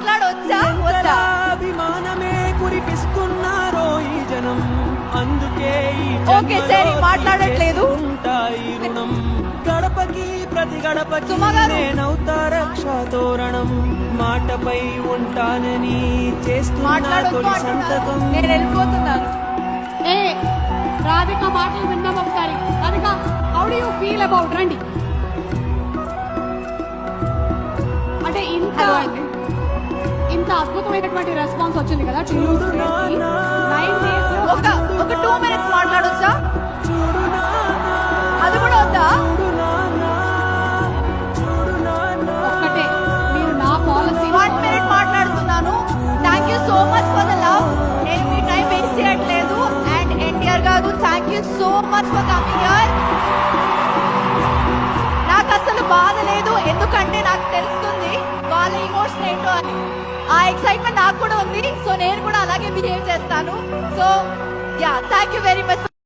మాట్లాడొచ్చా వద్దా? అభిమానమే కురిపిస్తున్నారో ఈ జనం, అందుకే ఓకే సరే మాట్లాడట్లేదు. రుణం గడపకి ప్రతి గడపకి నేనవుతా రక్షా తోరణం, మాటపై ఉంటానని చేస్తున్నా తొలి సంతకం. నేను వెళ్ళిపోతున్నాను. ఏ రాధిక మాటలు విన్నాం ఒకసారి. Radhika, how do you feel about రండి. అంటే ఇంత అద్భుతమైనటువంటి రెస్పాన్స్ వచ్చింది కదా 9 days లో. ఒక 2 minutes మాట్లాడొచ్చా? అది కూడా వద్దా? ఒక్కటే, మీరు నా పాలసీ 1 minute మాట్లాడుతున్నాను. Thank you so much for the love. నేను మీ టైం వేస్ట్ చేయట్లేదు. అండ్ ఎన్టీఆర్ గారు thank you so much for coming here. నాకు అసలు బాధ లేదు, ఎందుకంటే నాకు తెలుస్తుంది వాళ్ళ ఇమోషన్ ఏంటో అని. ఆ ఎక్సైట్మెంట్ నాకు కూడా ఉంది. సో నేను కూడా అలాగే బిహేవ్ చేస్తాను. So yeah, thank you very much.